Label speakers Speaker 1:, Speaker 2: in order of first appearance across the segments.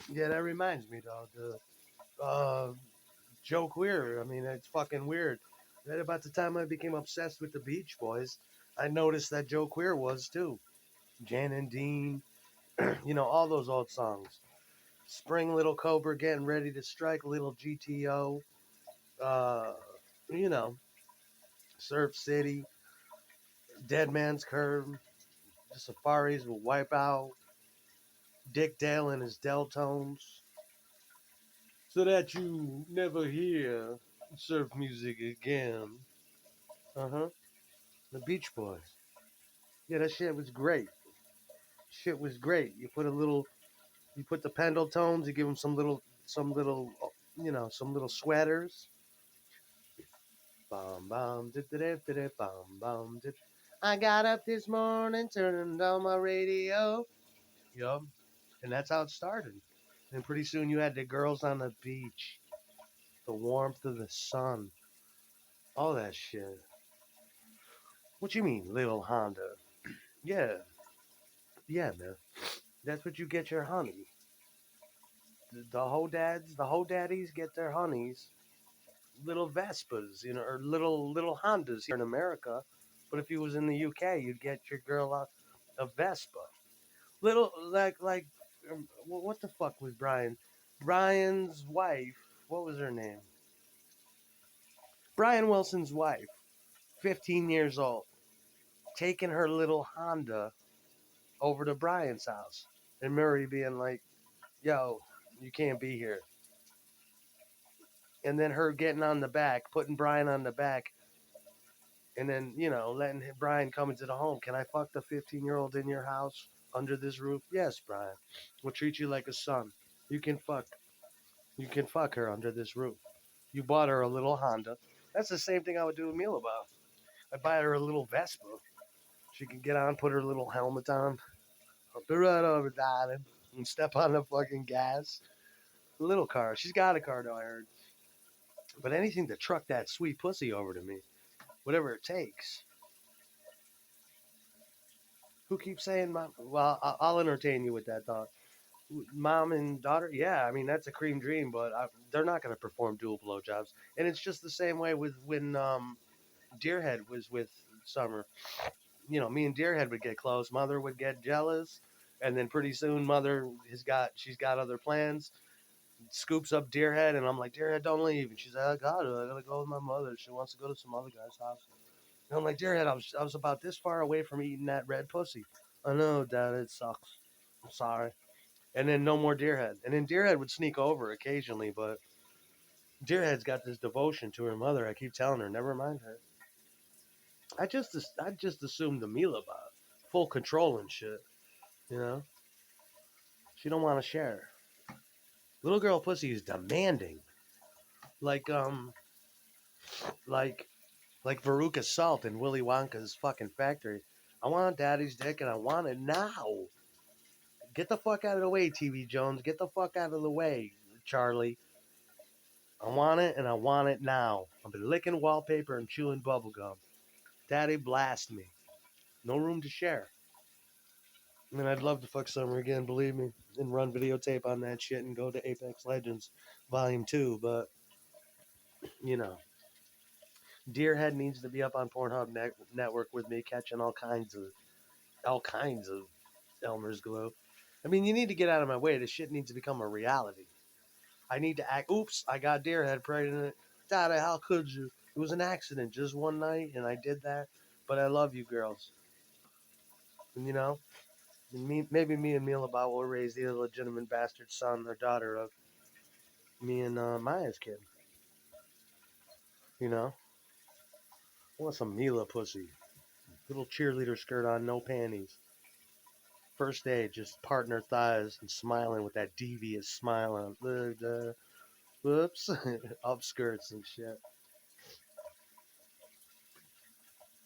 Speaker 1: Yeah, that reminds me, though. The Joe Queer. I mean, it's fucking weird. Right about the time I became obsessed with the Beach Boys, I noticed that Joe Queer was too. Jan and Dean, all those old songs. Spring, Little Cobra, Getting Ready to Strike, Little GTO, uh, you know, Surf City, Dead Man's Curve, The Safaris will Wipe Out, Dick Dale and his Deltones, so that you never hear surf music again. Uh huh. The Beach Boys. Yeah, that shit was great. Shit was great. You put the Pendletones, you give them some little sweaters. Bum bum dip dip dip bum bum dip. I got up this morning, turned on my radio. Yup, and that's how it started. And pretty soon you had the girls on the beach, the warmth of the sun, all that shit. What you mean, little Honda? Yeah, yeah, man. That's what you get your honey. The whole daddies get their honeys, little Vespas, or little Hondas here in America. But if you was in the UK, you'd get your girl a Vespa. Little what the fuck was Brian? Brian's wife. What was her name? Brian Wilson's wife. 15 years old, taking her little Honda over to Brian's house, and Murray being like, "Yo, you can't be here." And then her getting on the back, putting Brian on the back, and then letting Brian come into the home. Can I fuck the 15-year-old in your house under this roof? Yes, Brian. We'll treat you like a son. You can fuck. You can fuck her under this roof. You bought her a little Honda. That's the same thing I would do with Mila Bob. I'd buy her a little Vespa. She can get on, put her little helmet on. I'll be right over, darling, and step on the fucking gas. A little car. She's got a car, though, I heard. But anything to truck that sweet pussy over to me, whatever it takes. Who keeps saying mom? Well, I'll entertain you with that thought. Mom and daughter, yeah, I mean that's a cream dream, but they're not going to perform dual blowjobs. And it's just the same way with when Deerhead was with Summer. Me and Deerhead would get close. Mother would get jealous, and then pretty soon Mother she's got other plans. Scoops up Deerhead, and I'm like, Deerhead, don't leave. And she's like, I gotta go with my mother. She wants to go to some other guy's house. And I'm like, Deerhead, I was about this far away from eating that red pussy. I know, Dad, it sucks. I'm sorry. And then no more Deerhead. And then Deerhead would sneak over occasionally, but Deerhead's got this devotion to her mother. I keep telling her, never mind her. I just assumed the Mila about full control and shit. You know, she don't want to share. Little girl pussy is demanding, like like like Veruca Salt in Willy Wonka's fucking factory. I want daddy's dick and I want it now. Get the fuck out of the way, TV Jones. Get the fuck out of the way, Charlie. I want it and I want it now. I've been licking wallpaper and chewing bubblegum. Daddy blast me. No room to share. I mean, I'd love to fuck Summer again, believe me, and run videotape on that shit and go to Apex Legends Volume 2, but, you know, Deerhead needs to be up on Pornhub Network with me, catching all kinds of Elmer's glue. I mean, you need to get out of my way. This shit needs to become a reality. I need to act. Oops, I got Deerhead pregnant. Daddy, how could you? It was an accident, just one night, and I did that. But I love you, girls. And maybe me and Milaba will raise the illegitimate bastard son or daughter of me and Maya's kid. You know, I want some Mila pussy. Little cheerleader skirt on, no panties. First day, just parting her thighs and smiling with that devious smile on. Whoops, up skirts and shit.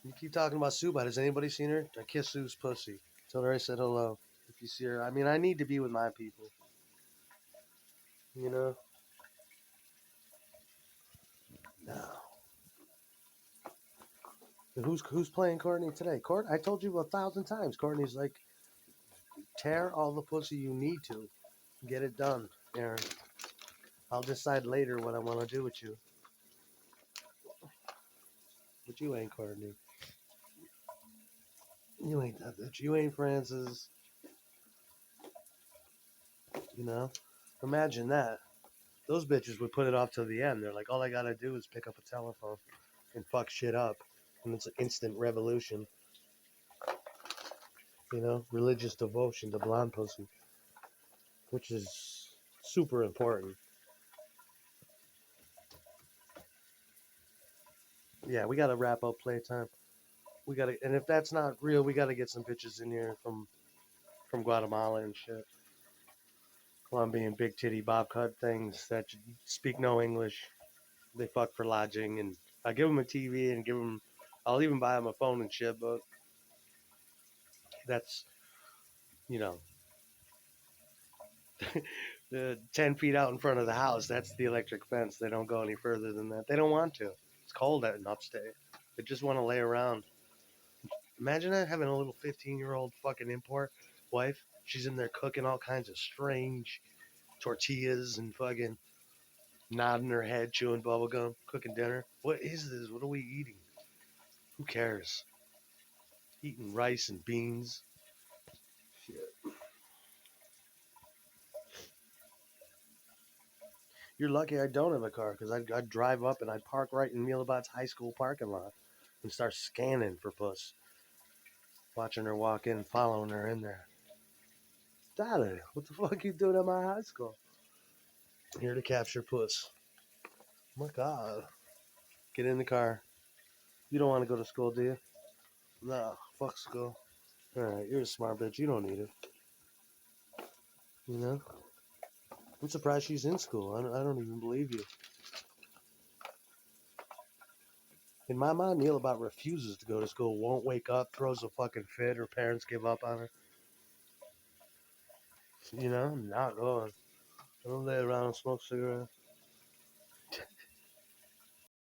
Speaker 1: You keep talking about Suba. Has anybody seen her? I kiss Sue's pussy. Tell her I said hello. If you see her, I mean, I need to be with my people. You know. No. And who's playing Courtney today? I told you 1,000 times. Courtney's like, tear all the pussy you need to. Get it done, Aaron. I'll decide later what I want to do with you. But you ain't Courtney. You ain't that bitch. You ain't Francis. You know? Imagine that. Those bitches would put it off till the end. They're like, all I gotta do is pick up a telephone and fuck shit up. And it's an instant revolution. You know? Religious devotion to blonde pussy. Which is super important. Yeah, we gotta wrap up playtime. We gotta, and if that's not real, we gotta get some bitches in here from Guatemala and shit. Colombian big titty bob cut things that speak no English. They fuck for lodging, and I give them a TV and give them. I'll even buy them a phone and shit, but that's you know, 10 feet out in front of the house. That's the electric fence. They don't go any further than that. They don't want to. It's cold out in upstate. They just want to lay around. Imagine that having a little 15-year-old fucking import wife. She's in there cooking all kinds of strange tortillas and fucking nodding her head, chewing bubblegum, cooking dinner. What is this? What are we eating? Who cares? Eating rice and beans. Shit. You're lucky I don't have a car because I'd drive up and I'd park right in Mealabot's high school parking lot and start scanning for puss. Watching her walk in, following her in there. Daddy, what the fuck you doing at my high school? Here to capture puss. Oh my God. Get in the car. You don't want to go to school, do you? No, fuck school. Alright, you're a smart bitch. You don't need it. You know? I'm surprised she's in school. I don't even believe you. In my mind, Neil about refuses to go to school, won't wake up, throws a fucking fit, her parents give up on her. You know, I'm not going. I don't lay around and smoke cigarettes.